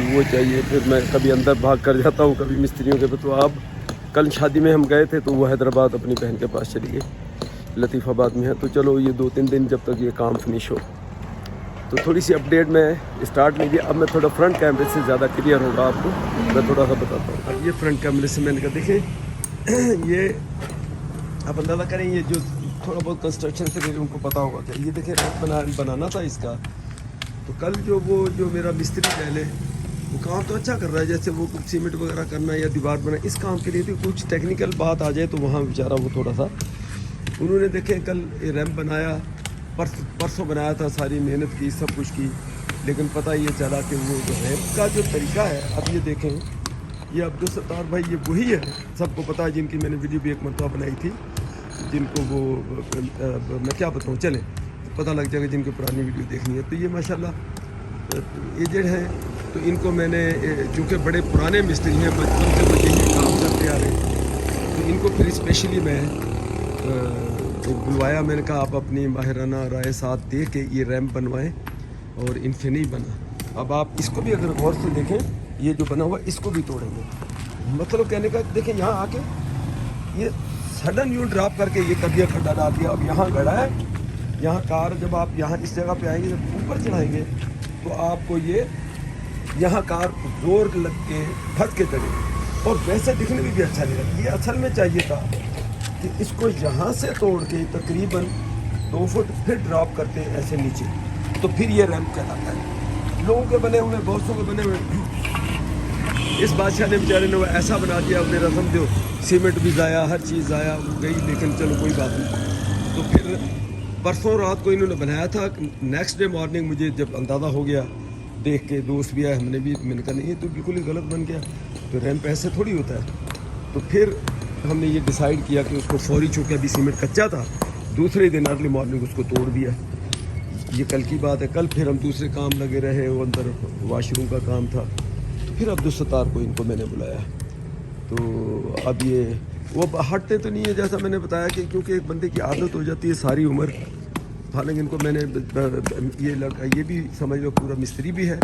वो चाहिए, फिर मैं कभी अंदर भाग कर जाता हूँ, कभी मिस्त्रियों के। तो अब कल शादी में हम गए थे तो वो हैदराबाद अपनी बहन के पास चली गई, लतीफ़ाबाद में है। तो चलो ये 2-3 दिन जब तक ये काम फिनिश हो, तो थोड़ी सी अपडेट मैं स्टार्ट में दी। अब मैं थोड़ा फ्रंट कैमरे से ज़्यादा क्लियर होगा आपको, मैं थोड़ा सा बताता हूँ। अब ये फ्रंट कैमरे से मैंने कहा देखें, ये आप अंदाज़ा करें, ये जो थोड़ा बहुत कंस्ट्रक्शन से मेरे उनको पता होगा क्या, ये देखें रैंप बनाना था इसका। तो कल जो मेरा मिस्त्री पहले वो काम तो अच्छा कर रहा है, जैसे वो कुछ सीमेंट वगैरह करना या दीवार बनाना, इस काम के लिए तो कुछ टेक्निकल बात आ जाए तो वहाँ बेचारा वो थोड़ा सा उन्होंने देखें कल ये रैंप बनाया, परसों बनाया था, सारी मेहनत की, सब कुछ की, लेकिन पता ये चला कि वो जो रैंप का जो तरीका है, अब ये देखें, ये अब्दुल सत्तार भाई ये वही है, सबको पता है, जिनकी मैंने वीडियो भी एक मरतबा बनाई थी, जिनको वो मैं क्या बताऊँ, चले पता लग जाएगा जिनकी पुरानी वीडियो देखनी है। तो ये माशाल्लाह एजेड हैं, तो इनको मैंने चूँकि बड़े पुराने मिस्त्री हैं, बचपन से बच्चे ये काम करते आ रहे हैं, तो इनको फिर स्पेशली मैं बुलवाया। मैंने कहा आप अपनी माहिराना राय साथ दे के ये रैंप बनवाएं, और इनसे नहीं बना। अब आप इसको भी अगर गौर से देखें, ये जो बना हुआ इसको भी तोड़ेंगे, मतलब कहने का देखें, यहाँ आके ये सडन यूँ ड्रॉप करके ये कभी खड्डा डाल दिया। अब यहाँ गड़ा है, यहाँ कार जब आप यहाँ इस जगह पे आएंगे, जब ऊपर चढ़ाएंगे तो आपको ये यहाँ कार जोर लग के फंस के चढ़ेगी, और वैसे दिखने में भी अच्छा नहीं लगता। ये असल में चाहिए था कि इसको यहाँ से तोड़ के तकरीबन 2 फुट फिर ड्रॉप करते हैं ऐसे नीचे, तो फिर ये रैंप कहलाता है। लोगों के बने हुए, बहुत सौ के बने हुए, इस बादशाह ने बेचारे ने वो ऐसा बना दिया, मेरा समझो सीमेंट भी ज़ाया, हर चीज़ ज़ाया गई, लेकिन चलो कोई बात नहीं। तो फिर परसों रात को इन्होंने बनाया था, नेक्स्ट डे मॉर्निंग मुझे जब अंदाज़ा हो गया, देख के दोस्त भी आए, मैंने कहा नहीं ये तो बिल्कुल ही गलत बन गया, तो रैंप ऐसे थोड़ी होता है। तो फिर हमने ये डिसाइड किया कि उसको फौरी, चूँकि अभी सीमेंट कच्चा था, दूसरे दिन अर्ली मॉर्निंग उसको तोड़ दिया। ये कल की बात है। कल फिर हम दूसरे काम लगे रहे, वो अंदर वाशरूम का काम था, तो फिर अब्दुल सत्तार को इनको मैंने बुलाया। तो अब ये वो हटते तो नहीं है, जैसा मैंने बताया कि क्योंकि एक बंदे की आदत हो जाती है सारी उम्र। हालांकि इनको मैंने ये लड़का, ये भी समझ लो पूरा मिस्त्री भी है,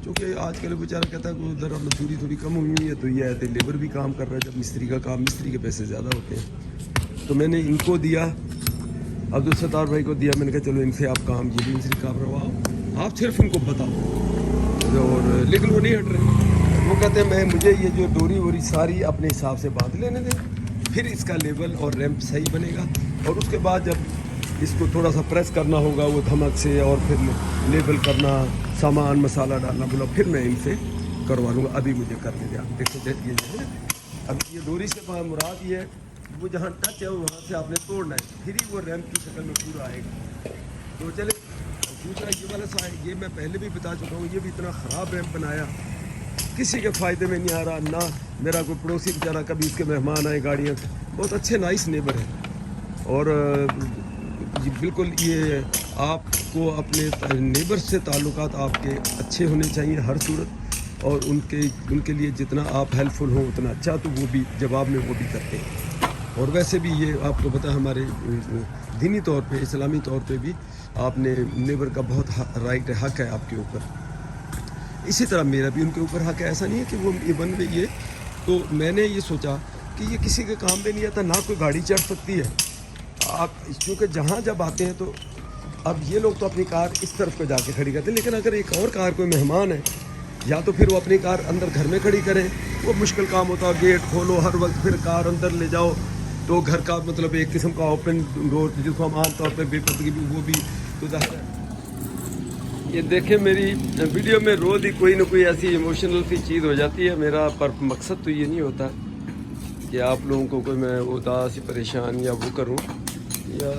क्योंकि आजकल बेचारा कहता है कि उधर मजदूरी थोड़ी कम हुई हुई है, तो ये है लेबर भी काम कर रहा है, जब मिस्त्री का काम, मिस्त्री के पैसे ज़्यादा होते हैं। तो मैंने इनको दिया, अब्दुल सत्तार भाई को दिया, मैंने कहा चलो इनसे आप काम, ये भी मिस्त्री काम करवाओ, आप सिर्फ इनको बताओ। और लेकिन वो नहीं हट रहे, वो कहते हैं मुझे ये जो डोरी वोरी सारी अपने हिसाब से बांध लेने दें, फिर इसका लेवल और रैंप सही बनेगा, और उसके बाद जब इसको थोड़ा सा प्रेस करना होगा वो धमक से, और फिर लेवल करना, सामान मसाला डालना, बोला फिर मैं इनसे करवा लूँगा, अभी मुझे करने दिया। देखो ये जो है, अब ये डोरी से मुराद ये है वो जहाँ टच है वहाँ से आपने तोड़ना है, फिर ही वो रैंप की शक्ल में पूरा आएगा। तो चले, दूसरा ये वाला साइड, ये मैं पहले भी बता चुका हूँ, ये भी इतना ख़राब रैंप बनाया, किसी के फ़ायदे में नहीं आ रहा। ना मेरा कोई पड़ोसी बेचारा, कभी इसके मेहमान आए गाड़ियाँ, बहुत अच्छे नाइस नेबर हैं, और बिल्कुल ये आपको अपने नेबर से ताल्लुकात आपके अच्छे होने चाहिए हर सूरत, और उनके लिए जितना आप हेल्पफुल हो उतना अच्छा, तो वो भी जवाब में वो भी करते हैं। और वैसे भी ये आपको पता है, हमारे दीनी तौर पे, इस्लामी तौर पे भी आपने नेबर का बहुत राइट है, हक़ है आपके ऊपर। इसी तरह मेरा भी उनके ऊपर हक़ है, ऐसा नहीं है कि वो ये बन गई है। तो मैंने ये सोचा कि ये किसी के काम में नहीं आता, ना कोई गाड़ी चढ़ सकती है आप, क्योंकि जहाँ जब आते हैं तो अब ये लोग तो अपनी कार इस तरफ को जाके खड़ी करते हैं, लेकिन अगर एक और कार कोई मेहमान है, या तो फिर वो अपनी कार अंदर घर में खड़ी करें, वो मुश्किल काम होता है, गेट खोलो हर वक्त, फिर कार अंदर ले जाओ, तो घर का मतलब एक किस्म का ओपन डोर जिसको हम आम तौर पर बेपरदगी भी, वो भी तो ज़ाहिर है। ये देखें मेरी वीडियो में रोज़ ही कोई ना कोई ऐसी इमोशनल सी चीज़ हो जाती है मेरा, पर मकसद तो ये नहीं होता कि आप लोगों को कोई मैं उदास या परेशान या वो करूं, या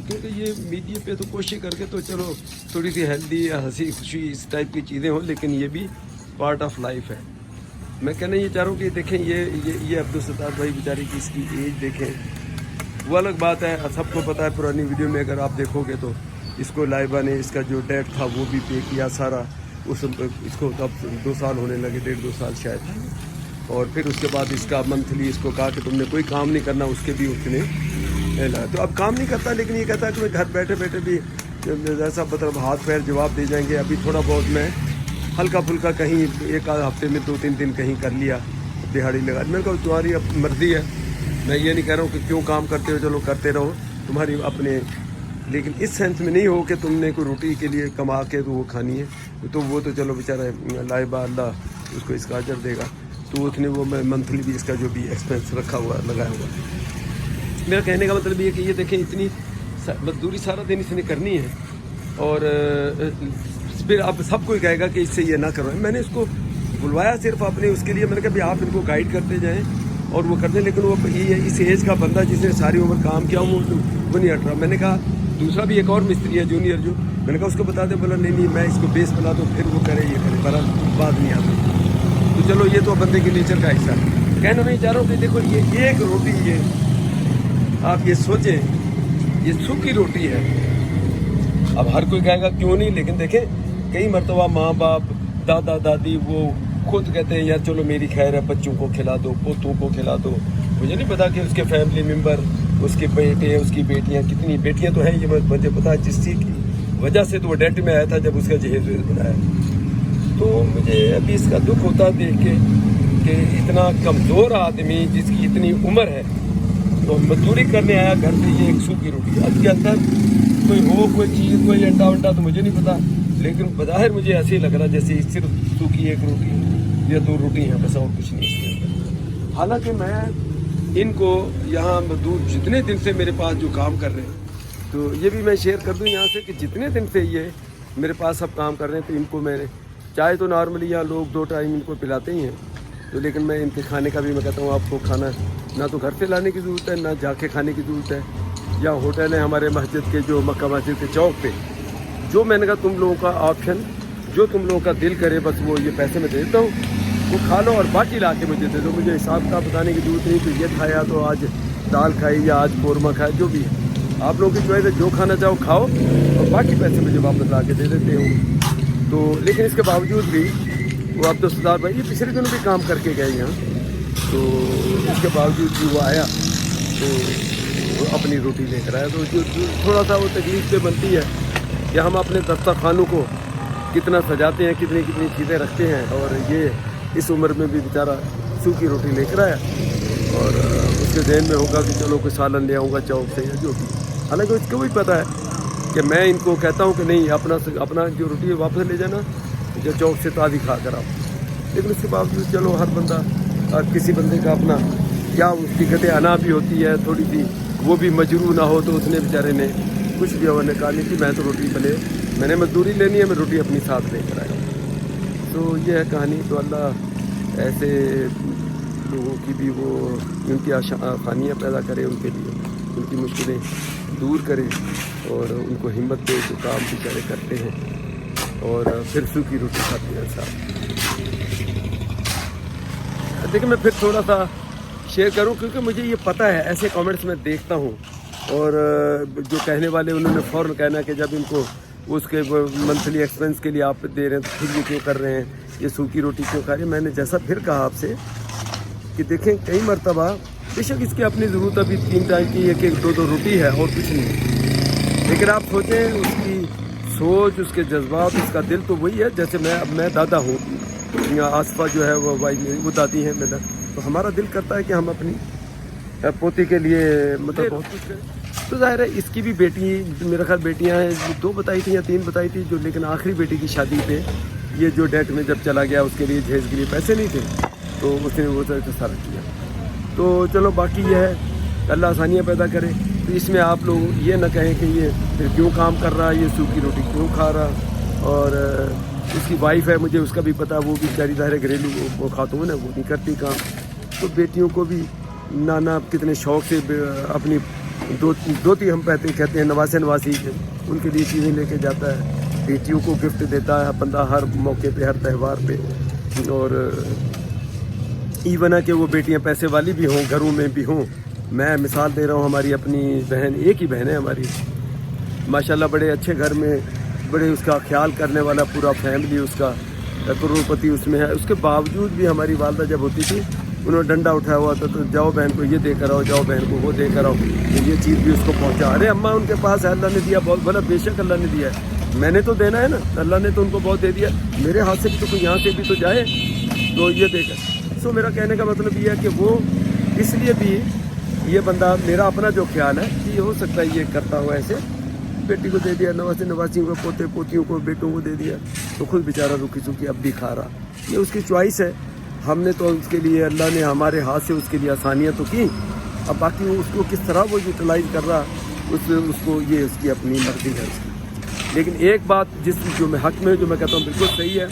क्योंकि ये मीडिया पे तो कोशिश करके तो चलो थोड़ी सी हेल्दी या हंसी खुशी इस टाइप की चीज़ें हों, लेकिन ये भी पार्ट ऑफ लाइफ है। मैं कहना ये चाह रहा हूँ कि देखें ये अब्दुल सत्तार भाई बेचारी की इसकी एज देखें, वो अलग बात है, सबको पता है। पुरानी वीडियो में अगर आप देखोगे तो इसको लाइबा ने इसका जो डेट था वो भी पे किया सारा, इसको तब 2 साल होने लगे, 1.5-2 साल शायद। और फिर उसके बाद इसका मंथली इसको कहा कि तुमने कोई काम नहीं करना, उसके भी उसने तो अब काम नहीं करता, लेकिन ये कहता है कि मैं घर बैठे बैठे भी जैसा मतलब हाथ पैर जवाब दे जाएंगे। अभी थोड़ा बहुत मैं हल्का फुल्का कहीं एक आध हफ्ते में 2-3 दिन कहीं कर लिया, दिहाड़ी लगा। मैंने कहा तुम्हारी मर्जी है, मैं ये नहीं कह रहा हूँ कि क्यों काम करते हो, चलो करते रहो तुम्हारी अपने, लेकिन इस सेंस में नहीं हो कि तुमने कोई रोटी के लिए कमा के तो वो खानी है, तो वो तो चलो बेचारा लाइबा अल्लाह उसको इसका अजर देगा। तो उसने वो मैं मंथली भी इसका जो भी एक्सपेंस रखा हुआ लगाया हुआ। मेरा कहने का मतलब ये कि ये देखें इतनी मजदूरी सारा दिन इसने करनी है, और फिर अब सब कोई कहेगा कि इससे ये ना करो। मैंने इसको बुलवाया सिर्फ अपने उसके लिए, मैंने कहा भाई आप इनको गाइड करते जाएँ और वो करते, लेकिन वो ये इस एज का बंदा जिसने सारी उम्र काम किया वो नहीं हट रहा। मैंने कहा दूसरा भी एक और मिस्त्री है जूनियर जो, मैंने कहा उसको बता दे, बोला नहीं मैं इसको बेस बना दूँ, फिर वो करे ये करे, पर बात नहीं आती। तो चलो ये तो बंदे के नेचर का हिस्सा है। कहना मैं चाह रहा हूँ कि देखो ये एक रोटी, ये आप ये सोचें ये सूखी रोटी है। अब हर कोई कहेगा क्यों नहीं, लेकिन देखें कई मरतबा माँ बाप दादा दादी वो खुद कहते हैं यार चलो मेरी खैर है, बच्चों को खिला दो, पोतों को खिला दो। मुझे नहीं पता कि उसके फैमिली मेम्बर, उसके बेटे, उसकी बेटियां, कितनी बेटियां तो हैं ये मुझे पता है, जिस चीज़ की वजह से तो वो डेट में आया था जब उसका जहेज बनाया। तो मुझे अभी इसका दुख होता देख के कि इतना कमज़ोर आदमी जिसकी इतनी उम्र है तो मजदूरी करने आया घर से, ये एक सूखी रोटी। अब के अंदर कोई हो कोई चीज़ कोई अंडा वंडा तो मुझे नहीं पता, लेकिन बज़ाहिर मुझे ऐसे ही लग रहा जैसे सिर्फ सूखी एक रोटी या 2 रोटी हैं बस, और कुछ नहीं इसके अंदर। हालांकि मैं इनको यहाँ मजदूर जितने दिन से मेरे पास जो काम कर रहे हैं, तो ये भी मैं शेयर कर दूँ यहाँ से कि जितने दिन से ये मेरे पास सब काम कर रहे हैं, तो इनको मैंने चाय तो नॉर्मली यहाँ लोग 2 टाइम इनको पिलाते ही हैं, तो लेकिन मैं इनके खाने का भी मैं कहता हूँ आपको खाना ना तो घर से लाने की ज़रूरत है ना जाके खाने की ज़रूरत है। या होटल है हमारे मस्जिद के जो मक्का मस्जिद के चौक पे, जो मैंने कहा तुम लोगों का ऑप्शन जो तुम लोगों का दिल करे बस वो ये पैसे मैं दे देता हूँ, वो खा लो और बाकी ला के मुझे दे दो। मुझे हिसाब का बताने की ज़रूरत नहीं कि ये खाया तो आज दाल खाई या आज कौरमा खाया, जो भी है आप लोगों की चॉइस है, जो खाना चाहो खाओ और बाकी पैसे मुझे वापस ला के दे देते हो। तो लेकिन इसके बावजूद भी वो अब तो सरदार भाई ये पिछले दिनों भी काम करके गए यहाँ, तो इसके बावजूद भी वो आया तो वो अपनी रोटी लेकर आया। तो जो थोड़ा सा वो तकलीफ पे बनती है कि हम अपने दस्तरखानों को कितना सजाते हैं, कितनी कितनी चीज़ें रखते हैं, और ये इस उम्र में भी बेचारा सूखी रोटी लेकर आया और उसके जहन में होगा कि चलो कोई सालन ले आऊँगा चौक से या जो भी। हालांकि उसको भी पता है कि मैं इनको कहता हूँ कि नहीं अपना जो रोटी है वापस ले जाना, जो चौक से ताज़ी खा कर आओ, लेकिन उसके बावजूद चलो हर बंदा किसी बंदे का अपना क्या उसकी गते अना भी होती है थोड़ी सी, वो भी मजरू ना हो तो उसने बेचारे ने कुछ भी उन्होंने कहा नहीं कि मैं तो रोटी भले मैंने मजदूरी लेनी है, मैं रोटी अपनी साथ लेकर आया। तो ये है कहानी। तो अल्लाह ऐसे लोगों की भी वो उनकी आसानियाँ पैदा करे, उनके लिए उनकी मुश्किलें दूर करे और उनको हिम्मत दे जो काम बेचारे करते हैं और फिर सूखी रोटी खाते हैं साथ। देखिए मैं फिर थोड़ा सा शेयर करूं क्योंकि मुझे ये पता है, ऐसे कमेंट्स मैं देखता हूं और जो कहने वाले उन्होंने फ़ौरन कहना कि जब इनको उसके मंथली एक्सपेंस के लिए आप दे रहे हैं तो फिर ये क्यों कर रहे हैं, ये सूखी रोटी क्यों खा रहे हैं। मैंने जैसा फिर कहा आपसे कि देखें कई मरतबा बेशक इसकी अपनी ज़रूरत अभी 3 टाइम की 1-2 रोटी है और कुछ नहीं, लेकिन आप सोचें उसकी सोच, उसके जज्बात, उसका दिल तो वही है। जैसे मैं दादा हूँ, आसपा जो है वो भाई वो दादी हैं मेरा, तो हमारा दिल करता है कि हम अपनी पोती के लिए मतलब बहुत कुछ करें। तो जाहिर है इसकी भी बेटी, मेरा ख्याल बेटियां हैं, 2 बताई थी या 3 बताई थी जो, लेकिन आखिरी बेटी की शादी पे ये जो डेट में जब चला गया उसके लिए जहेज के लिए पैसे नहीं थे तो उसने वो सारा किया। तो चलो बाकी ये है अल्लाह आसानियाँ पैदा करे। तो इसमें आप लोग ये ना कहें कि ये फिर क्यों काम कर रहा है, ये सूखी रोटी क्यों खा रहा। और उसकी वाइफ है, मुझे उसका भी पता, वो भी बेचारी ज़ाहिर घरेलू वो खातून है, वो नहीं करती काम। तो बेटियों को भी नाना कितने शौक़ से अपनी दोती हम कहते हैं नवासी उनके लिए चीज़ें लेके जाता है, बेटियों को गिफ्ट देता है बंदा हर मौके पे, हर त्यौहार पे। और इवन है कि वो बेटियां पैसे वाली भी हों, घरों में भी हों। मैं मिसाल दे रहा हूँ, हमारी अपनी बहन, एक ही बहन है हमारी, माशाल्लाह बड़े अच्छे घर में, बड़े उसका ख्याल करने वाला पूरा फैमिली उसका करोड़पति उसमें है। उसके बावजूद भी हमारी वालदा जब होती थी उन्होंने डंडा उठाया हुआ था, तो जाओ बहन को ये दे कर आओ, जाओ बहन को वो दे कर आओ, तो ये चीज़ भी उसको पहुँचा। अरे अम्मा उनके पास है, अल्लाह ने दिया बहुत भला, बेशक अल्लाह ने दिया है, میں نے تو دینا ہے نا, اللہ نے تو ان کو بہت دے دیا, میرے ہاتھ سے بھی تو کوئی یہاں سے بھی تو جائے تو یہ دے کر. سو میرا کہنے کا مطلب یہ ہے کہ وہ اس لیے بھی یہ بندہ, میرا اپنا جو خیال ہے کہ یہ ہو سکتا ہے یہ کرتا ہوا ایسے, بیٹی کو دے دیا, نواسے نواسیوں کو, پوتے پوتیوں کو, بیٹوں کو دے دیا, تو خود بیچارہ روکی سوکھی اب بھی کھا رہا. یہ اس کی چوائس ہے, ہم نے تو اس کے لیے, اللہ نے ہمارے ہاتھ سے اس کے لیے آسانیاں تو کی, اب باقی وہ اس کو کس طرح وہ یوٹیلائز کر رہا اس کو, یہ اس کی اپنی مرضی ہے اس کی. لیکن ایک بات جو میں حق میں جو میں کہتا ہوں بالکل صحیح ہے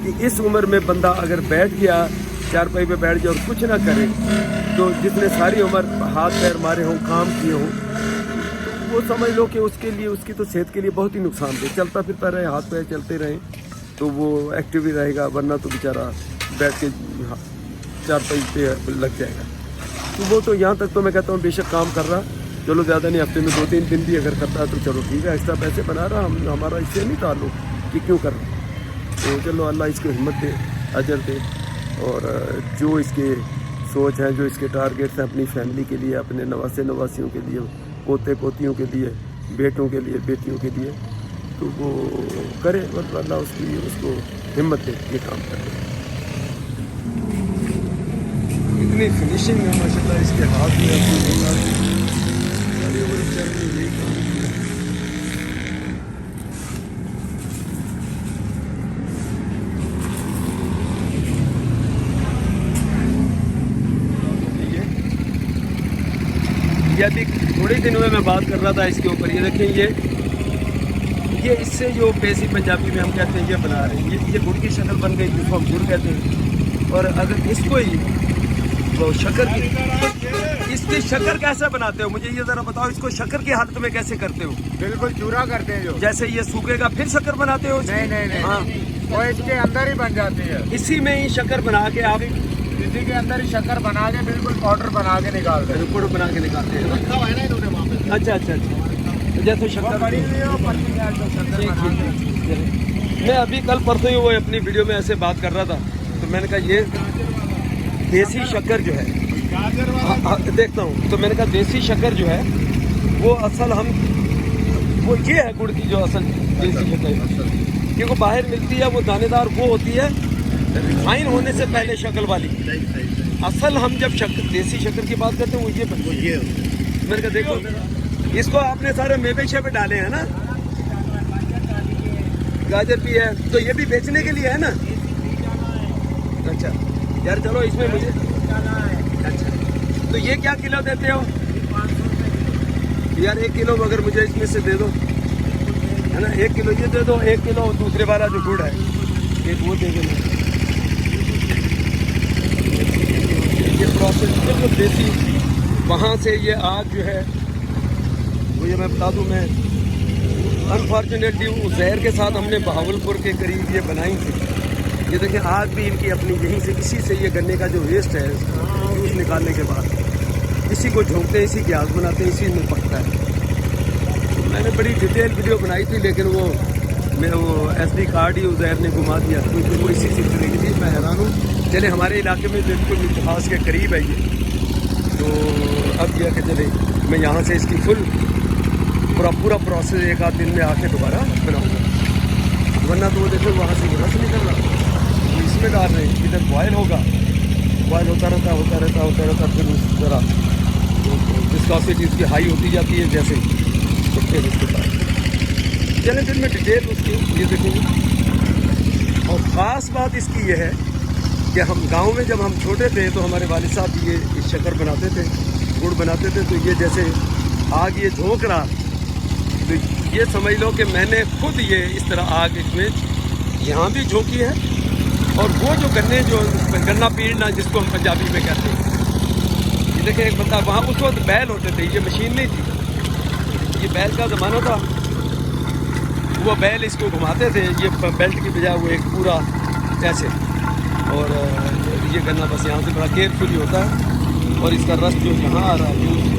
کہ اس عمر میں بندہ اگر بیٹھ گیا چارپائی پہ بیٹھ جائے اور کچھ نہ کرے, تو جس نے ساری عمر ہاتھ پیر مارے ہوں, کام کیے ہوں, وہ سمجھ لو کہ اس کے لیے, اس کی تو صحت کے لیے بہت ہی نقصان دہ. چلتا پھرتا رہے, ہاتھ پیر چلتے رہیں تو وہ ایکٹیو ہی رہے گا, ورنہ تو بیچارہ بیٹھ کے چارپائی پہ لگ جائے گا. تو وہ تو یہاں تک تو میں کہتا ہوں بے شک کام کر رہا, چلو زیادہ نہیں, ہفتے میں 2-3 دن بھی اگر کرتا ہے تو چلو ٹھیک ہے, ایکسٹرا پیسے بنا رہا, ہمارا اس سے نہیں تعلق کہ کیوں کر رہا. تو چلو اللہ اس کو ہمت دے, اجر دے, اور جو اس کے سوچ ہے, جو اس کے ٹارگیٹس ہیں اپنی فیملی کے لیے, اپنے نواسے نواسیوں کے لیے, پوتے پوتیوں کے لیے, بیٹوں کے لیے, بیٹیوں کے لیے, تو وہ کرے, اور اللہ اس کو ہمت دے یہ کام کرے. اتنی فنیشنگ ہے ماشاء اللہ اس کے ہاتھ میں, یہی کام کیا. یہ ابھی تھوڑے دن ہوئے میں بات کر رہا تھا اس کے اوپر, یہ دیکھیں یہ اس سے جو پیسی پنجابی میں ہم کہتے ہیں یہ بنا رہے ہیں, یہ گڑ کی شکل بن گئی جس کو ہم گڑ کہتے ہیں. اور اگر اس کو ہی وہ شکر کی, اس کی شکر کیسے بناتے ہو, مجھے یہ ذرا بتاؤ, اس کو شکر کی حالت میں کیسے کرتے ہو؟ بالکل چورا کرتے ہیں, جو جیسے یہ سوکھے گا پھر شکر بناتے ہو؟ نہیں, ہاں, وہ اس کے اندر ہی بن جاتی ہے, اسی میں ہی شکر بنا کے آپ اسی کے اندر ہی شکر بنا کے بالکل پاؤڈر بنا کے نکالتے ہیں, گڑ بنا کے نکالتے ہیں. رکھا ہوا ہے نا انہوں نے وہاں پہ. اچھا اچھا اچھا, جیسے شکر پڑی ہوئی ہے, اور پرچی کے جو شکر بناتے ہیں. میں ابھی کل پرسوں ہی وہ اپنی ویڈیو میں ایسے بات کر رہا تھا, تو میں نے کہا یہ دیسی شکر جو ہے, دیکھتا ہوں, تو میں نے کہا دیسی شکر جو ہے وہ اصل وہ یہ ہے گڑ کی جو اصل دیسی شکر ہے, کیونکہ باہر ملتی ہے وہ دانے دار, وہ ہوتی ہے ریفائن ہونے سے پہلے شکل والی. اصل ہم جب دیسی شکر کی بات کرتے ہیں وہ یہ میں نے کہا دیکھو, اس کو آپ نے سارے میوے شیوے ڈالے ہیں نا, گاجر بھی ہے, تو یہ بھی بیچنے کے لیے ہے نا. اچھا یار چلو اس میں مجھے, اچھا تو یہ کیا کلو دیتے ہو یار؟ 1 کلو اگر مجھے اس میں سے دے دو, ہے نا, 1 کلو یہ دے دو, 1 کلو دوسرے والا جو گڑ ہے ایک وہ دے دو. یہ پروسیس بالکل دیسی, وہاں سے یہ آگ جو ہے وہ یہ میں بتا دوں, میں انفارچونیٹلی زہر کے ساتھ ہم نے بہاولپور کے قریب یہ بنائی تھی. یہ دیکھیں آگ بھی ان کی اپنی یہیں سے, اسی سے یہ گنے کا جو ویسٹ ہے جوس نکالنے کے بعد اسی کو جھونکتے ہیں, اسی کی آگ بناتے ہیں, اسی میں پکتا ہے. میں نے بڑی ڈیٹیل ویڈیو بنائی تھی, لیکن وہ ایس ڈی کارڈ ہی زہر نے گھما دیا, کیونکہ وہ اسی سلسلے کی تھی. میں حیران ہوں, چلے ہمارے علاقے میں بالکل اتحاس کے قریب ہے یہ, تو اب یہ کہ چلے میں یہاں سے اس کی پورا پروسیس 1-8 دن میں آ کے دوبارہ بناؤں گا, ورنہ تو وہ دیکھو وہاں سے رس نکل رہا, وہ اس میں ڈال رہے ہیں, ادھر بوائل ہوگا, بوائل ہوتا رہتا, پھر اس طرح وسکاسٹی اس کی ہائی ہوتی جاتی ہے جیسے, تو پھر اس کے بعد چلیں پھر میں ڈیٹیل اس کی یہ دیکھوں گی. اور خاص بات اس کی یہ ہے کہ ہم گاؤں میں جب ہم چھوٹے تھے تو ہمارے والد صاحب یہ شکر بناتے تھے, گڑ بناتے تھے, تو یہ جیسے آگ یہ جھونک رہا, تو یہ سمجھ لو کہ میں نے خود یہ اس طرح آگ اس میں یہاں بھی جھونکی ہے. اور وہ جو گنا پیڑنا جس کو ہم پنجابی میں کہتے ہیں, یہ دیکھیں ایک بندہ وہاں اس وقت بیل ہوتے تھے, یہ مشین نہیں تھی, یہ بیل کا زمانہ تھا, وہ بیل اس کو گھماتے تھے, یہ بیلٹ کی بجائے وہ ایک پورا ایسے, اور یہ گنا بس یہاں سے بڑا کیئرفلی ہوتا ہے, اور اس کا رس جو یہاں آ رہا ہے,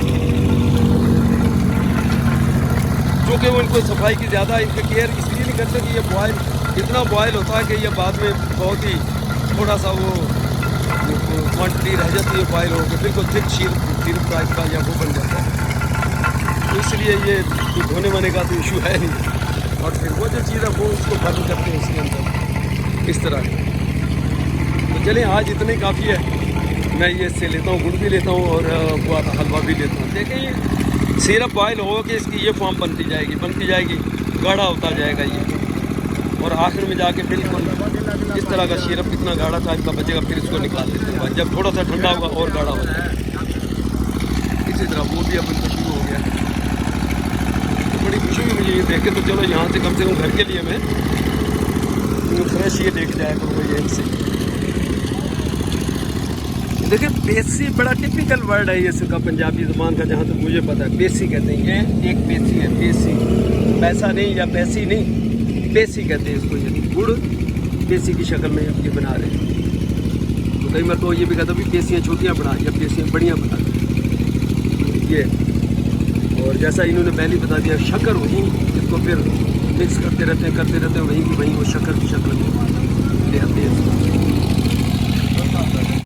چونکہ وہ ان کو صفائی کی زیادہ ان کی کیئر اس لیے نہیں کرتے کہ یہ بوائل اتنا بوائل ہوتا ہے کہ یہ بعد میں بہت ہی تھوڑا سا وہ کوانٹٹی رہ جاتی ہے بوائل ہو کے, بالکل تھک سیرپ ٹائپ کا یا وہ بن جاتا ہے. تو اس لیے یہ دھونے وانے کا تو ایشو ہے نہیں. اور پھر وہ جو چیز ہے وہ اس کو بند کرتے ہیں اس کے اندر اس طرح. تو چلیں آج اتنے کافی ہے. میں یہ اس سے لیتا ہوں، گڑ بھی لیتا ہوں اور وہ حلوہ بھی لیتا ہوں. دیکھیں یہ سیرپ بوائل ہو کے اس کی یہ فارم بنتی جائے گی گاڑھا ہوتا جائے گا یہ، اور آخر میں جا کے بالکل اس طرح کا سیرپ کتنا گاڑھا ٹائپ کا بچے گا. پھر اس کو نکال دیتے ہیں جب تھوڑا سا ٹھنڈا ہوگا اور گاڑھا ہوتا ہے. اسی طرح وہ بھی اب ان کا شروع ہو گیا. تو بڑی خوشی ہوئی مجھے یہ دیکھ کے. تو چلو یہاں سے کم گھر کے لیے میں فریش یہ دیکھ جایا کروں گا یہیں سے. دیکھیں پیسی بڑا ٹپیکل ورڈ ہے یہ اس کا پنجابی زبان کا، جہاں تک مجھے پتہ ہے. پیسی کہتے ہیں، یہ ایک پیسی ہے. پیسی پیسہ نہیں یا پیسی نہیں، پیسی کہتے ہیں اس کو. یہ گڑ پیسی کی شکل میں یہ بنا رہے ہیں. تو کئی مرتبہ یہ بھی کہتا ہوں کہ پیسیاں چھوٹیاں بنا یا پیسیاں بڑیاں بنا یہ. اور جیسا انہوں نے پہلے بتا دیا شکر وہیں اس کو پھر مکس کرتے رہتے ہیں وہیں کی وہیں وہ شکر